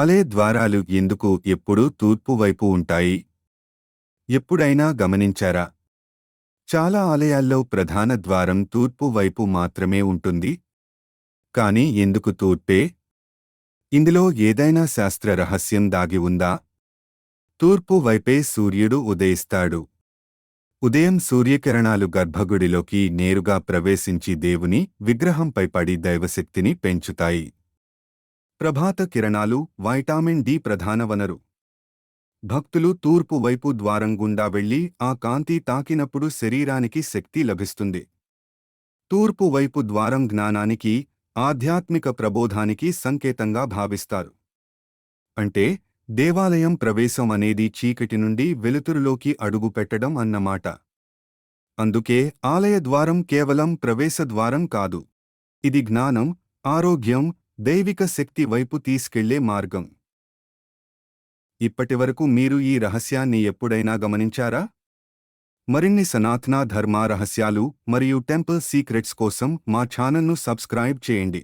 ఆలయ ద్వారాలు ఎందుకు ఎప్పుడూ తూర్పు వైపు ఉంటాయి? ఎప్పుడైనా గమనించారా? చాలా ఆలయాల్లో ప్రధాన ద్వారం తూర్పు వైపు మాత్రమే ఉంటుంది. కానీ ఎందుకు తూర్పే? ఇందులో ఏదైనా శాస్త్ర రహస్యం దాగి ఉందా? తూర్పు వైపే సూర్యుడు ఉదయిస్తాడు. ఉదయం సూర్యకిరణాలు గర్భగుడిలోకి నేరుగా ప్రవేశించి దేవుని విగ్రహంపై పడి దైవశక్తిని పెంచుతాయి. ప్రభాత కిరణాలు వైటామిన్ డి ప్రధాన వనరు. భక్తులు తూర్పు వైపు ద్వారం గుండా వెళ్లి ఆ కాంతి తాకినప్పుడు శరీరానికి శక్తి లభిస్తుంది. తూర్పు వైపు ద్వారం జ్ఞానానికి, ఆధ్యాత్మిక ప్రబోధానికి సంకేతంగా భావిస్తారు. అంటే దేవాలయం ప్రవేశం అనేది చీకటి నుండి వెలుతురులోకి అడుగుపెట్టడం అన్నమాట. అందుకే ఆలయ ద్వారం కేవలం ప్రవేశ ద్వారం కాదు. ఇది జ్ఞానం, ఆరోగ్యం, దైవిక శక్తి వైపు తీసుకెళ్లే మార్గం. ఇప్పటివరకు మీరు ఈ రహస్యాన్ని ఎప్పుడైనా గమనించారా? మరిన్ని సనాతన ధర్మ రహస్యాలు మరియు టెంపుల్ సీక్రెట్స్ కోసం మా ఛానల్ను సబ్స్క్రైబ్ చేయండి.